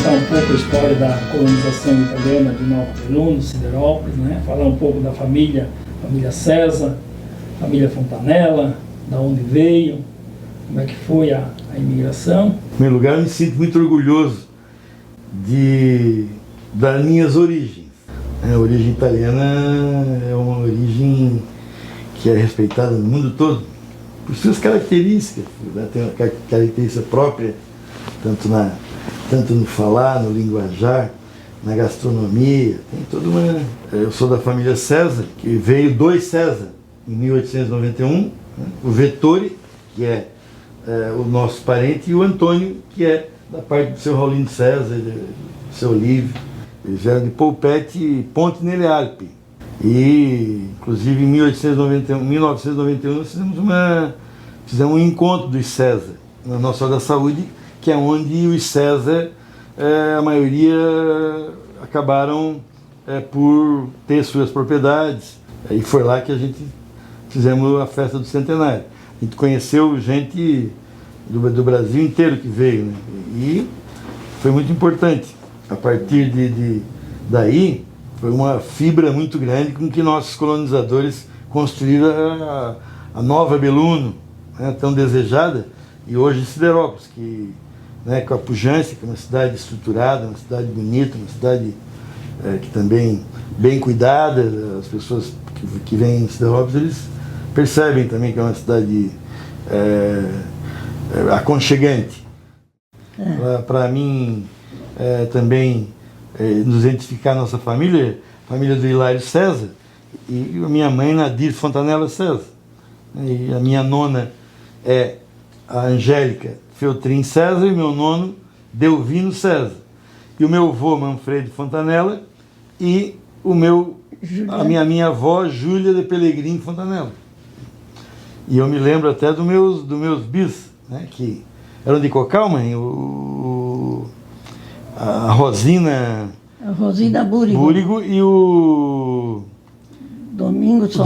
contar um pouco a história da colonização italiana de Nova Belluno, Siderópolis, né? Falar um pouco da família César, família Fontanella, da onde veio, como é que foi a imigração. Em primeiro lugar, eu me sinto muito orgulhoso das minhas origens. A origem italiana é uma origem que é respeitada no mundo todo por suas características, né? Tem uma característica própria, tanto no falar, no linguajar, na gastronomia. Tem toda uma... Eu sou da família César, que veio 2 César em 1891, né? O Vettori, que é o nosso parente, e o Antônio, que é da parte do seu Raulino César, do seu Olívio. Eles eram de Polpette e Ponte nelle Alpi. E, inclusive, em 1991, nós fizemos um encontro dos César, na Nossa Senhora da Saúde, que é onde os César, a maioria, acabaram por ter suas propriedades. E foi lá que a gente fizemos a festa do centenário. A gente conheceu gente do Brasil inteiro que veio, né? E foi muito importante. A partir daí, foi uma fibra muito grande com que nossos colonizadores construíram a Nova Belluno, né, tão desejada, e hoje Siderópolis, que, né, com a pujança, que é uma cidade estruturada, uma cidade bonita, uma cidade que também bem cuidada. As pessoas que vêm em Siderópolis, eles percebem também que é uma cidade aconchegante. Para mim, também nos identificar a nossa família, a família do Hilário César, e a minha mãe, Nadir Fontanella César. E a minha nona é a Angélica Feltrin César, e meu nono, Delvino César. E o meu avô, Manfredo Fontanella, e a minha avó, Júlia de Pellegrini Fontanella. E eu me lembro até dos meus bis, né, que eram de Cocal, mãe, a Rosina Búrigo e o Domingos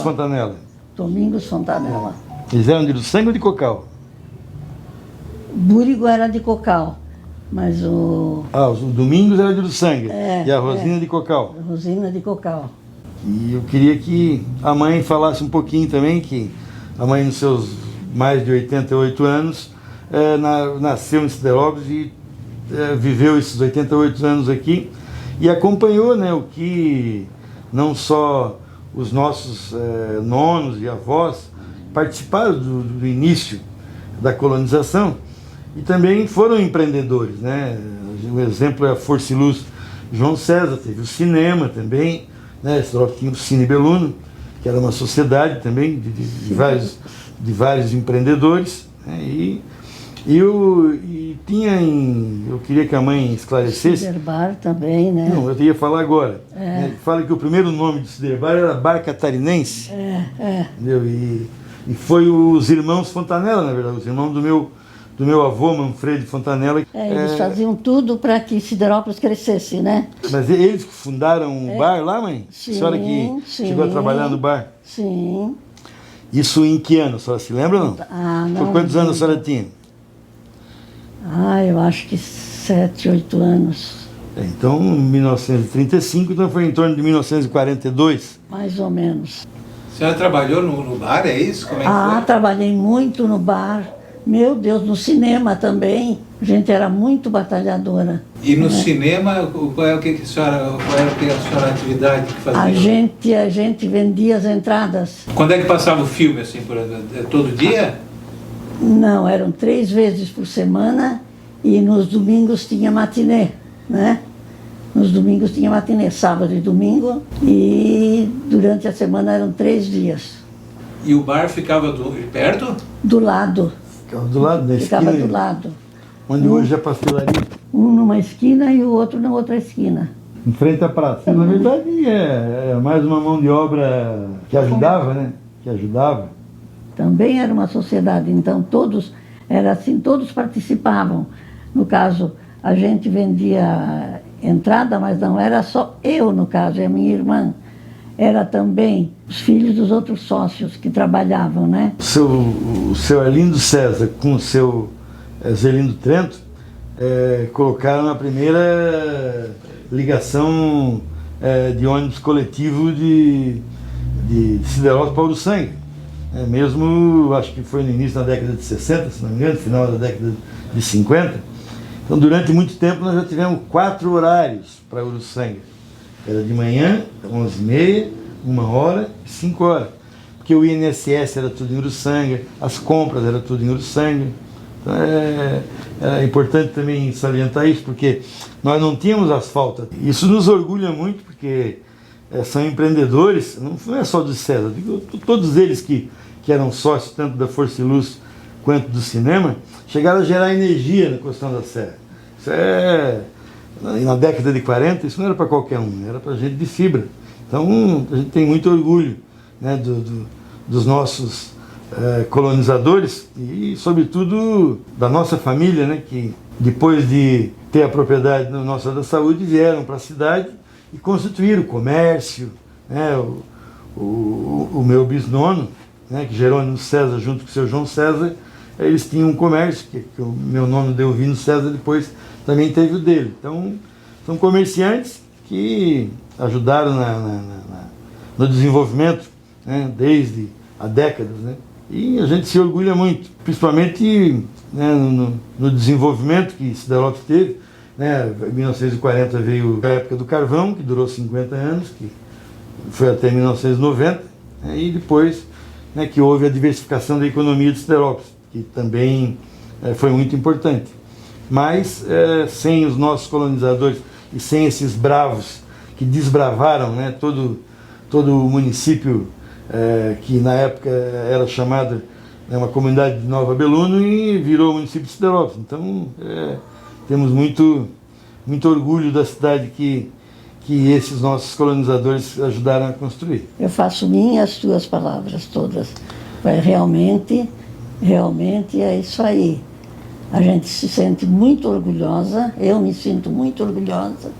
Fontanella. Domingos Fontanella. Eles eram de sangue ou de Cocal? Búrigo era de Cocal, mas o Domingos era de sangue, e a Rosina de Cocal. A Rosina de Cocal. E eu queria que a mãe falasse um pouquinho também, que a mãe, nos seus mais de 88 anos, nasceu em Siderópolis e viveu esses 88 anos aqui e acompanhou, né, o que não só os nossos nonos e avós participaram do início da colonização e também foram empreendedores, né? Um exemplo é a Força e Luz João César, teve o cinema também, né? Tinha o Cine Belluno, que era uma sociedade também de vários empreendedores, né? Eu queria que a mãe esclarecesse. Siderbar também, né? Não, eu ia falar agora. Fala que o primeiro nome de Siderbar era Bar Catarinense. Entendeu? E foi os irmãos Fontanella, na verdade, os irmãos do meu avô, Manfredo Fontanella. Eles faziam tudo para que Siderópolis crescesse, né? Mas eles que fundaram um bar lá, mãe? Sim, a senhora que chegou a trabalhar no bar? Sim. Isso em que ano? A senhora se lembra ou não? Não. Por quantos anos a senhora tinha? Eu acho que 7, 8 anos. Então, em 1935, então foi em torno de 1942. Mais ou menos. A senhora trabalhou no bar, é isso? Como é que foi? Trabalhei muito no bar. Meu Deus, no cinema também. A gente era muito batalhadora. E no cinema, qual era a senhora atividade que fazia? A gente vendia as entradas. Quando é que passava o filme, assim, todo dia? Não, eram 3 vezes por semana e nos domingos tinha matinê, né? Nos domingos tinha matinê, sábado e domingo, e durante a semana eram 3 dias. E o bar ficava perto? Do lado. Ficava do lado da esquina? Ficava do lado. Onde hoje é a pastelaria? Um numa esquina e o outro na outra esquina. Em frente à praça. Na verdade, é mais uma mão de obra que ajudava, né? Que ajudava. Também era uma sociedade, então todos participavam. No caso, a gente vendia entrada, mas não era só eu, no caso, é a minha irmã. Era também os filhos dos outros sócios que trabalhavam, né? O seu Arlindo César com o seu Zelindo Trento colocaram a primeira ligação de ônibus coletivo de Siderópolis para Uruçanga. Mesmo, acho que foi no início da década de 60, se não me engano, final da década de 50. Então, durante muito tempo, nós já tivemos 4 horários para Uruçanga. Era de manhã, 11h30, 1h e 5h. Porque o INSS era tudo em Uruçanga, as compras era tudo em Uruçanga. Então, é importante também salientar isso, porque nós não tínhamos asfalto. Isso nos orgulha muito, porque são empreendedores, não é só do César, digo, todos eles que eram sócios, tanto da Força e Luz quanto do cinema, chegaram a gerar energia na Costão da Serra. Isso na década de 40, isso não era para qualquer um, era para gente de fibra. Então, a gente tem muito orgulho, né, dos nossos colonizadores e, sobretudo, da nossa família, né, que depois de ter a propriedade nossa da saúde, vieram para a cidade e constituíram o comércio, né, o meu bisnono, né, que Jerônimo César, junto com o seu João César, eles tinham um comércio, que o meu nono Delvino César depois também teve o dele. Então, são comerciantes que ajudaram no desenvolvimento, né, desde há décadas, né, e a gente se orgulha muito, principalmente, né, no desenvolvimento que Siderópolis teve, né. Em 1940 veio a época do carvão, que durou 50 anos, que foi até 1990, né, e depois, né, que houve a diversificação da economia de Siderópolis, que também foi muito importante. Mas sem os nossos colonizadores e sem esses bravos que desbravaram, né, todo o município que na época era chamado, né, uma comunidade de Nova Beluno e virou o município de Siderópolis. Então temos muito orgulho da cidade que esses nossos colonizadores ajudaram a construir. Eu faço minhas as tuas palavras todas. Realmente é isso aí. A gente se sente muito orgulhosa, eu me sinto muito orgulhosa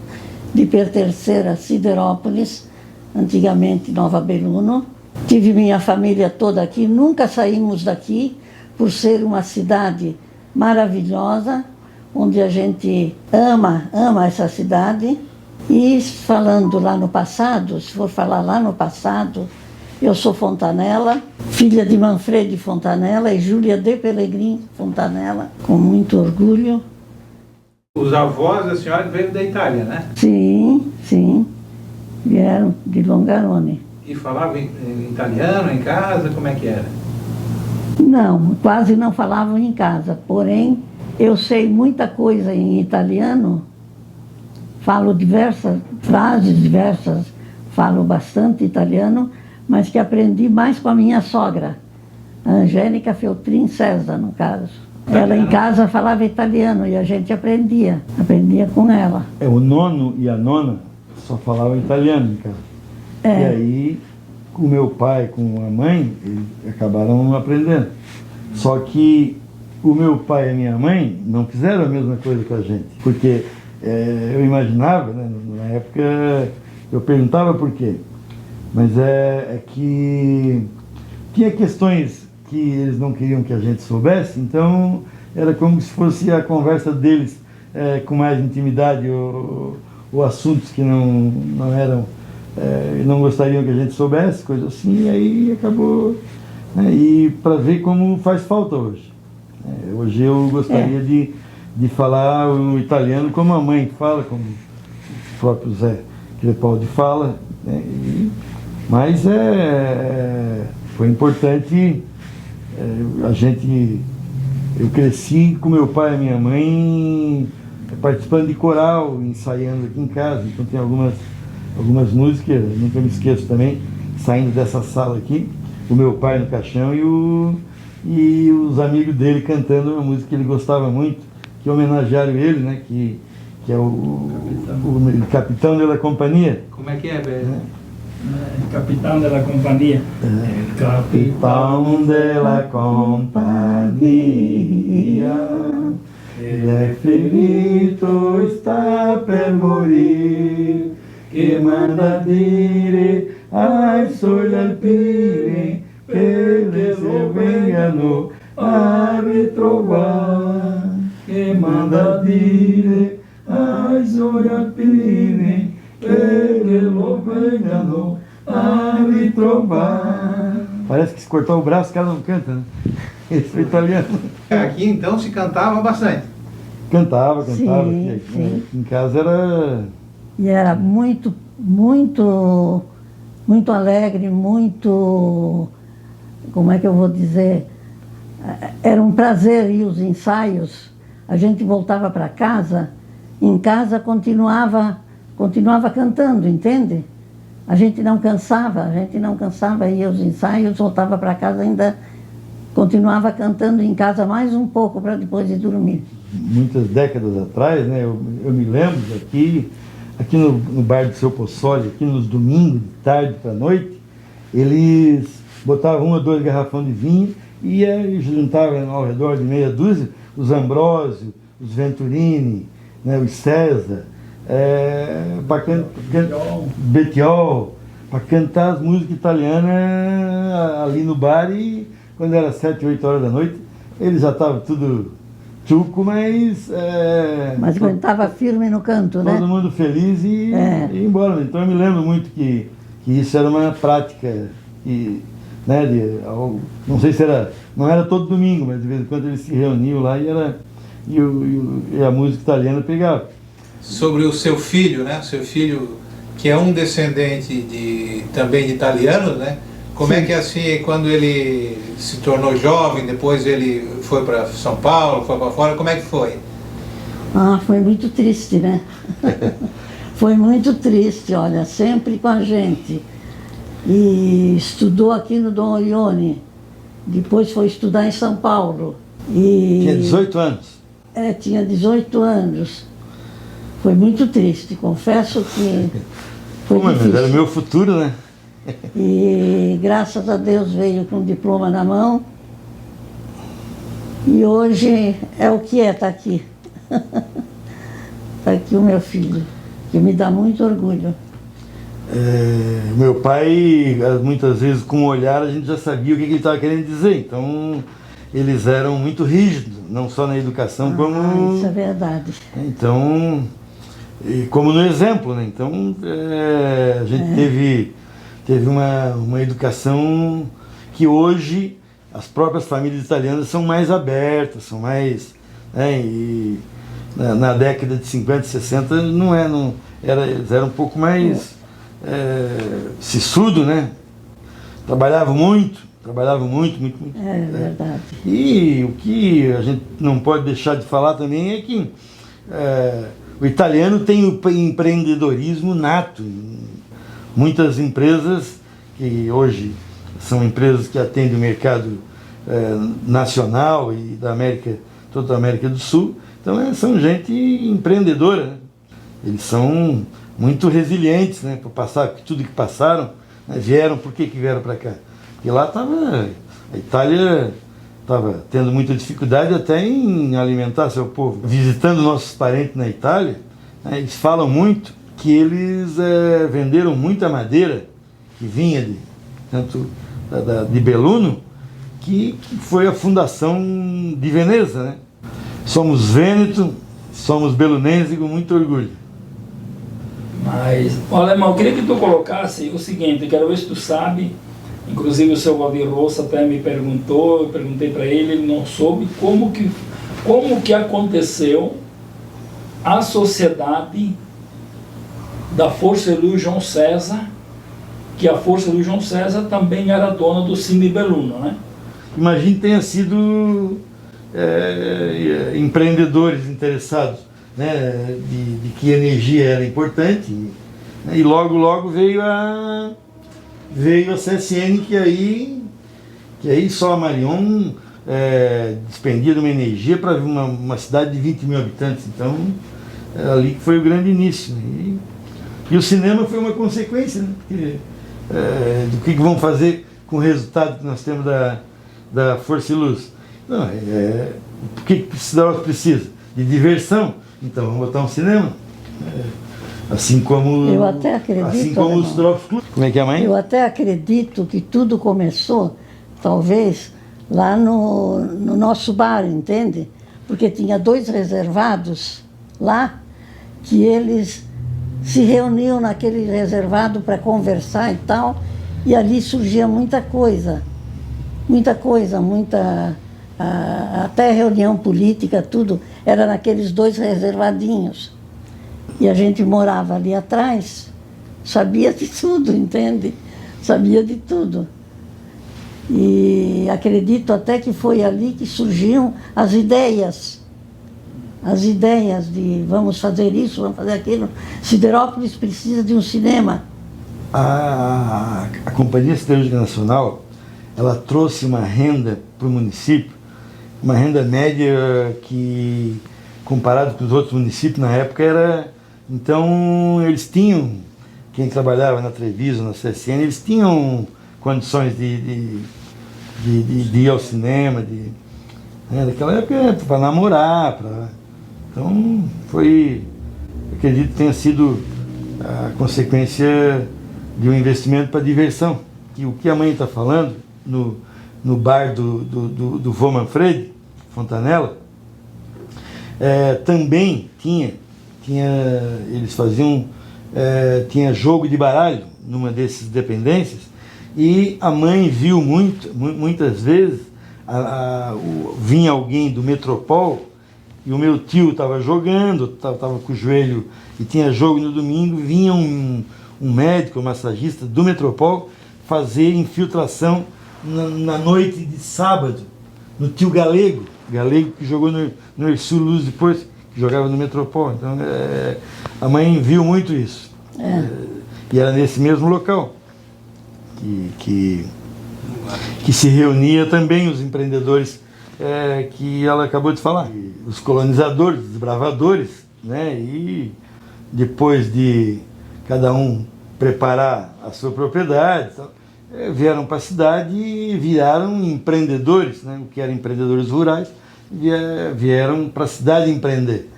de pertencer a Siderópolis, antigamente Nova Beluno. Tive minha família toda aqui, nunca saímos daqui, por ser uma cidade maravilhosa, onde a gente ama essa cidade. E falando lá no passado, se for falar lá no passado, eu sou Fontanella, filha de Manfredi Fontanella e Júlia de Pellegrin Fontanella, com muito orgulho. Os avós da senhora veio da Itália, né? Sim, vieram de Longarone. E falavam em italiano em casa, como é que era? Não, quase não falavam em casa, porém eu sei muita coisa em italiano, falo diversas frases, falo bastante italiano, mas que aprendi mais com a minha sogra, a Angélica Feltrin César, no caso. Ela em casa falava italiano e a gente aprendia com ela. O nono e a nona só falavam italiano em casa. E aí, com o meu pai, com a mãe, eles acabaram aprendendo. Só que o meu pai e a minha mãe não fizeram a mesma coisa que a gente, porque eu imaginava, né, na época, eu perguntava por quê, mas é que tinha questões que eles não queriam que a gente soubesse, então era como se fosse a conversa deles com mais intimidade, ou assuntos que não eram, não gostariam que a gente soubesse, coisa assim, e aí acabou, né, e para ver como faz falta hoje. Hoje eu gostaria de falar o italiano como a mãe fala, como o próprio Zé Crepaldi fala, né? Mas foi importante, eu cresci com meu pai e minha mãe participando de coral, ensaiando aqui em casa, então tem algumas músicas, nunca me esqueço também, saindo dessa sala aqui, o meu pai no caixão e os amigos dele cantando uma música que ele gostava muito, que homenagearam ele, né, que é o capitão da companhia. Como é que é, velho? Capitão da companhia. Capitão da companhia, ele é ferito, está per morir, que manda dire ai suoi alpini, che se vengano a ritrovar, che manda dire, ai soia pine, che lo venhano a me trovar. Parece que se cortar o braço, o cara não canta, né? Esse é italiano. Aqui então se cantava bastante. Cantava. Sim, Aqui, sim. em casa era... E era muito alegre, muito, como é que eu vou dizer, era um prazer ir aos ensaios. A gente voltava para casa, em casa continuava cantando, entende? A gente não cansava, ia aos ensaios, voltava para casa, ainda continuava cantando em casa mais um pouco para depois de dormir. Muitas décadas atrás, né, eu me lembro aqui no bar do Seu Possoli, aqui nos domingos, de tarde para noite, eles botavam 1 ou 2 garrafões de vinho e juntavam ao redor de meia dúzia os Ambrósio, os Venturini, né, os César, Bettiol, para cantar as músicas italianas ali no bar, e quando era 7, 8 horas da noite, eles já estavam tudo tchuco, mas Cantava firme no canto, né? Todo mundo feliz e ia embora. Então eu me lembro muito que isso era uma prática, né, não sei se não era todo domingo, mas de vez em quando eles se reuniam lá e a música italiana pegava. Sobre o seu filho, né? Seu filho, que é um descendente também de italianos, né? Como é que assim, quando ele se tornou jovem, depois ele foi para São Paulo, foi para fora, como é que foi? Foi muito triste, né? Foi muito triste, olha, sempre com a gente. E estudou aqui no Dom Orione, depois foi estudar em São Paulo. Tinha 18 anos? Tinha 18 anos. Foi muito triste, confesso que foi difícil. Mas era o meu futuro, né? E graças a Deus veio com um diploma na mão. E hoje é o que está aqui. Está aqui o meu filho, que me dá muito orgulho. Meu pai, muitas vezes com o olhar a gente já sabia o que ele estava querendo dizer. Então, eles eram muito rígidos, não só na educação, como... Isso é verdade. Então, como no exemplo, né? Então, a gente teve uma educação que hoje as próprias famílias italianas são mais abertas, são mais... e na década de 50, 60, eles eram um pouco mais sisudo, né? Trabalhavam muito. É verdade. E o que a gente não pode deixar de falar também é que o italiano tem o empreendedorismo nato. Muitas empresas, que hoje são empresas que atendem o mercado nacional e toda a América do Sul, então são gente empreendedora, né? Eles são muito resilientes, né, para passar tudo que passaram, né? Vieram, por que vieram para cá? Porque lá a Itália estava tendo muita dificuldade até em alimentar seu povo. Visitando nossos parentes na Itália, né, eles falam muito que eles venderam muita madeira que vinha de Belluno, que foi a fundação de Veneza, né? Somos Vêneto, somos belunenses com muito orgulho. Mas, Alemão, eu queria que tu colocasse o seguinte, quero ver se tu sabe, inclusive o seu Valdir Roça até me perguntou, eu perguntei para ele não soube como que aconteceu a sociedade da Força de Luz João César, que a Força de Luz João César também era dona do Cine Belluno, né? Imagino que tenha sido empreendedores interessados, né, de que energia era importante, né, e logo veio a CSN, que aí só a Marion despendia de uma energia para uma cidade de 20 mil habitantes. Então, ali que foi o grande início. Né? E o cinema foi uma consequência, né? Do que vão fazer com o resultado que nós temos da Força e Luz. Não, o que Cidadãos precisa? De diversão. Então vamos botar um cinema. Assim como eu até acredito, assim como os Drop Club. Como é que é, mãe? Eu até acredito que tudo começou, talvez, lá no nosso bar, entende? porque tinha 2 reservados lá, que eles se reuniam naquele reservado para conversar e tal, e ali surgia muita coisa, até reunião política, tudo, era naqueles 2 reservadinhos. E a gente morava ali atrás, sabia de tudo, entende? Sabia de tudo. E acredito até que foi ali que surgiam as ideias de vamos fazer isso, vamos fazer aquilo. Siderópolis precisa de um cinema. A Companhia Siderúrgica Nacional, ela trouxe uma renda para o município, uma renda média que, comparado com os outros municípios na época, era... Então, eles tinham, quem trabalhava na Treviso, na CSN, eles tinham condições de ir ao cinema, naquela época, para namorar, então, acredito que tenha sido a consequência de um investimento para diversão. E o que a mãe está falando, no bar do vô Manfredi, Fontanella, também eles faziam, tinha jogo de baralho numa dessas dependências, e a mãe viu muitas vezes, vinha alguém do Metropol, e o meu tio estava jogando, estava com o joelho, e tinha jogo no domingo, vinha um médico, um massagista do Metropol, fazer infiltração na noite de sábado, no tio Galego que jogou no Ersul Luz depois, que jogava no Metropol. Então, a mãe viu muito isso. E era nesse mesmo local que se reunia também os empreendedores que ela acabou de falar. Os colonizadores, os desbravadores, né? E depois de cada um preparar a sua propriedade, vieram para a cidade e viraram empreendedores, né? O que eram empreendedores rurais, vieram para a cidade empreender.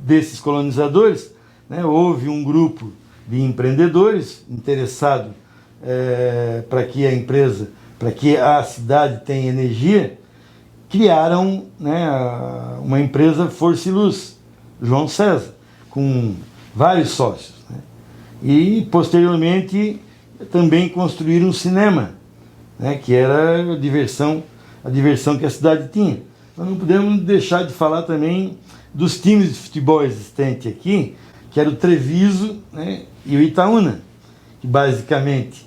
Desses colonizadores, né, houve um grupo de empreendedores interessados para que a empresa, para que a cidade tenha energia, criaram, né, uma empresa Força e Luz, João César, com vários sócios, né? E posteriormente também construíram um cinema, né, que era a diversão que a cidade tinha. Nós não podemos deixar de falar também dos times de futebol existentes aqui, que era o Treviso, né, e o Itaúna, que basicamente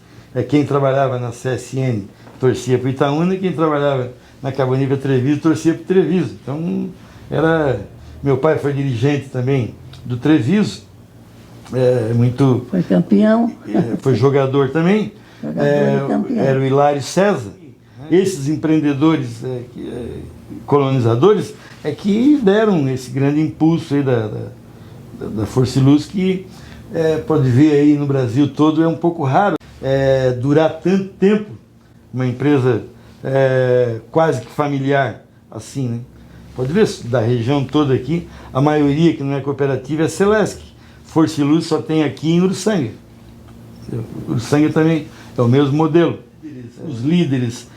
quem trabalhava na CSN torcia para o Itaúna, e quem trabalhava na Cabanível Treviso torcia para o Treviso. Então, meu pai foi dirigente também do Treviso, foi campeão. Foi jogador também. Era o Hilário César. Esses empreendedores colonizadores que deram esse grande impulso aí da Força e Luz, que pode ver aí no Brasil todo, é um pouco raro durar tanto tempo uma empresa quase que familiar assim, né? Pode ver, da região toda aqui, a maioria que não é cooperativa é Celesc. Força e Luz só tem aqui em Uruçanga. Uruçanga também é o mesmo modelo. Os líderes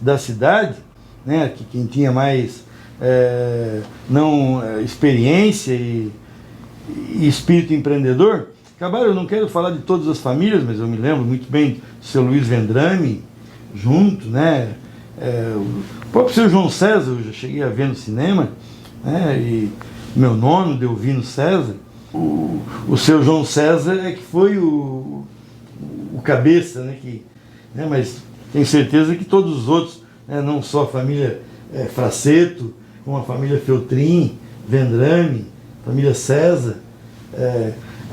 da cidade, né, que quem tinha mais experiência e espírito empreendedor, acabaram, eu não quero falar de todas as famílias, mas eu me lembro muito bem do seu Luiz Vendrame, junto, né? O próprio seu João César, eu já cheguei a ver no cinema, né? E meu nono, Delvino César. O seu João César que foi o cabeça, né? Mas tenho certeza que todos os outros, né? Não só a família Fraceto, como a família Feltrin, Vendrame, família César,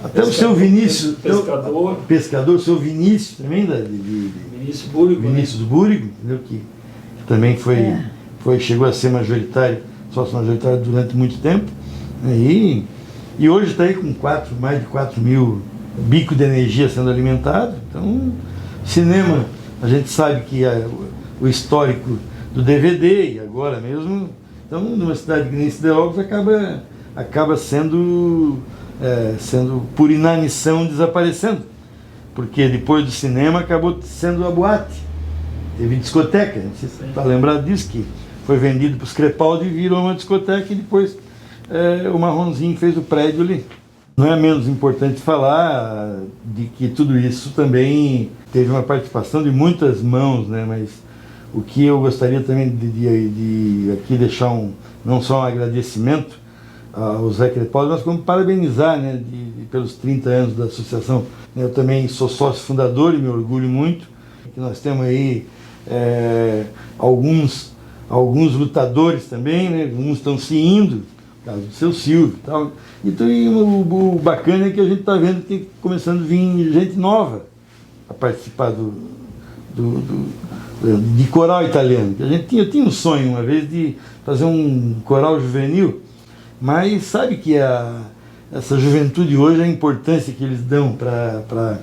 até o seu Vinícius, pescador, o seu Vinícius também, Vinícius Búrigo, Vinícius Búrigo, entendeu? Que também chegou a ser majoritário, sócio majoritário durante muito tempo, né? E hoje está aí com mais de 4 mil bicos de energia sendo alimentados. Então, cinema, a gente sabe que o histórico do DVD, e agora mesmo, então, numa cidade que nem Siderópolis, acaba sendo por inanição desaparecendo, porque depois do cinema acabou sendo a boate, teve discoteca, você está lembrado disso, que foi vendido para os Crepaldi e virou uma discoteca, e depois o Marronzinho fez o prédio ali. Não é menos importante falar de que tudo isso também teve uma participação de muitas mãos, né? Mas o que eu gostaria também de aqui deixar não só um agradecimento ao Zé Crepaldi, mas como parabenizar, né, pelos 30 anos da associação. Eu também sou sócio fundador e me orgulho muito que nós temos aí alguns lutadores também, né? Alguns estão se indo, o caso do seu Silvio e tal. Então, o bacana é que a gente está vendo que começando a vir gente nova a participar de coral italiano. Eu tinha um sonho uma vez de fazer um coral juvenil, mas sabe que essa juventude hoje, a importância que eles dão para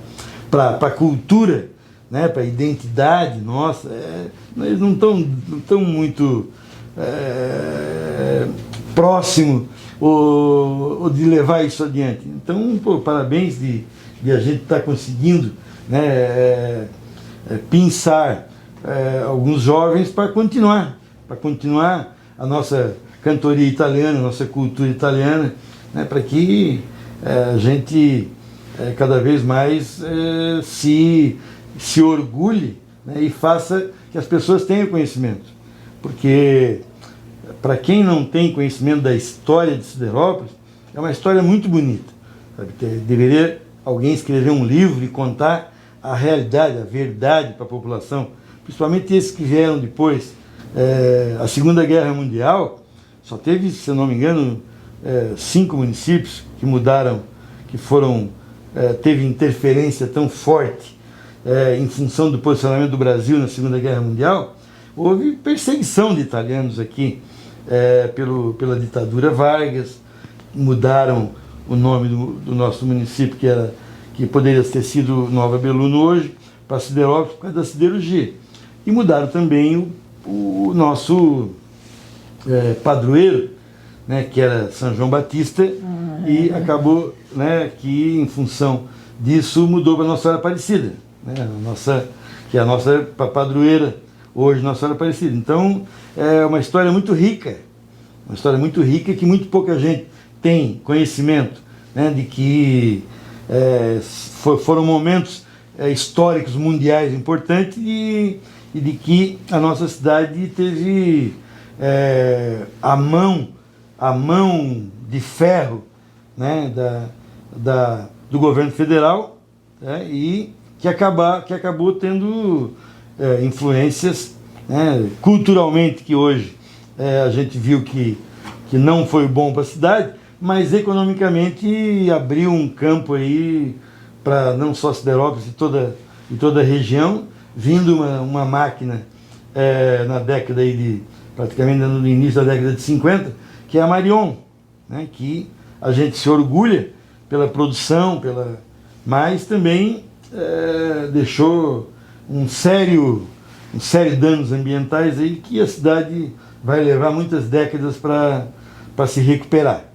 a cultura, né, para a identidade nossa, eles não estão muito próximo ou de levar isso adiante. Então, parabéns de a gente estar conseguindo, né, pensar alguns jovens para continuar a nossa cantoria italiana, a nossa cultura italiana, né, para que a gente cada vez mais se orgulhe, né, e faça que as pessoas tenham conhecimento. Porque para quem não tem conhecimento da história de Siderópolis, é uma história muito bonita. Sabe? Deveria alguém escrever um livro e contar a realidade, a verdade para a população, principalmente esses que vieram depois. A Segunda Guerra Mundial só teve, se eu não me engano, 5 municípios que mudaram, teve interferência tão forte em função do posicionamento do Brasil na Segunda Guerra Mundial. Houve perseguição de italianos aqui pela ditadura Vargas, mudaram o nome do nosso município, que poderia ter sido Nova Beluno hoje, para Siderópolis por causa da siderurgia. E mudaram também o nosso padroeiro, né, que era São João Batista, e acabou, né, que em função disso mudou para Nossa Senhora Aparecida, né, que é a nossa padroeira hoje, Nossa Senhora Aparecida. Então é uma história muito rica que muito pouca gente tem conhecimento, né, de que foram momentos históricos mundiais importantes e de que a nossa cidade teve a mão de ferro, né, do governo federal, e que acabou tendo influências, né, culturalmente, que hoje a gente viu que não foi bom para a cidade, mas economicamente abriu um campo aí para não só Siderópolis e toda a região, vindo uma máquina na década aí praticamente no início da década de 50, que é a Marion, né, que a gente se orgulha pela produção, mas também deixou um sério danos ambientais aí que a cidade vai levar muitas décadas para se recuperar.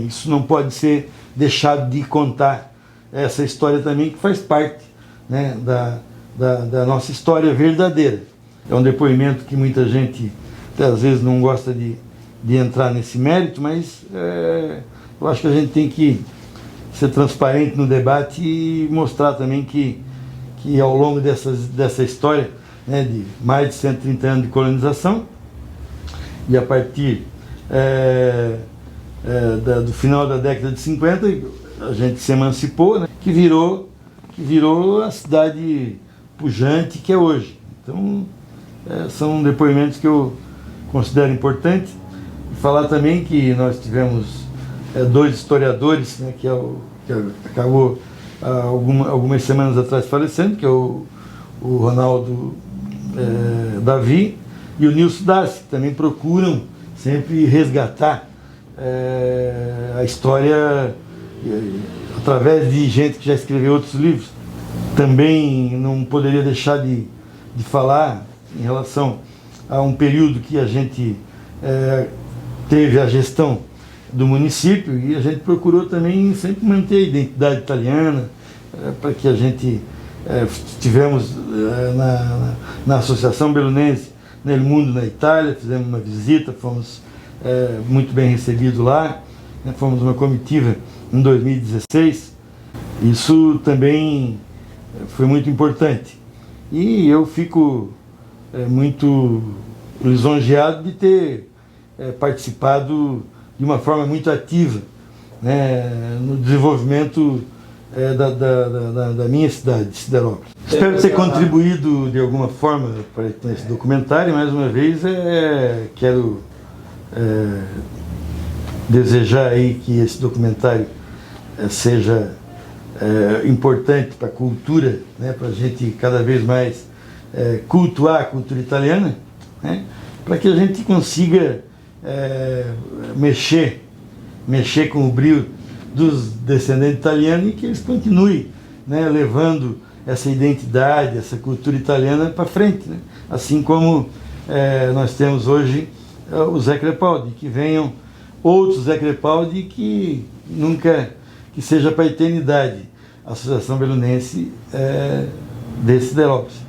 Isso não pode ser deixado de contar essa história também, que faz parte, né, da nossa história verdadeira. É um depoimento que muita gente às vezes não gosta de entrar nesse mérito, mas eu acho que a gente tem que ser transparente no debate e mostrar também que ao longo dessa história, né, de mais de 130 anos de colonização, e a partir do final da década de 50, a gente se emancipou, né, que virou a cidade pujante que é hoje. Então, são depoimentos que eu considero importantes. E falar também que nós tivemos 2 historiadores, né, que acabou algumas semanas atrás falecendo, que é o Ronaldo Davi e o Nilson Darcy, que também procuram sempre resgatar a história através de gente que já escreveu outros livros. Também não poderia deixar de falar em relação a um período que a gente teve a gestão do município, e a gente procurou também sempre manter a identidade italiana, para que a gente tivemos na Associação Belunense El Mundo na Itália, fizemos uma visita, fomos muito bem recebidos lá, né? Fomos uma comitiva em 2016, isso também foi muito importante. E eu fico muito lisonjeado de ter participado de uma forma muito ativa, né, no desenvolvimento da minha cidade, de Siderópolis. Espero ter contribuído de alguma forma para esse documentário. Mais uma vez, quero desejar aí que esse documentário seja importante para a cultura, né, para a gente cada vez mais cultuar a cultura italiana, né, para que a gente consiga mexer com o brio dos descendentes italianos e que eles continuem, né, levando essa identidade, essa cultura italiana para frente, né? Assim como nós temos hoje o Zé Crepaldi, que venham outros Zé Crepaldi, que seja para a eternidade a Associação Belunense de Siderópolis.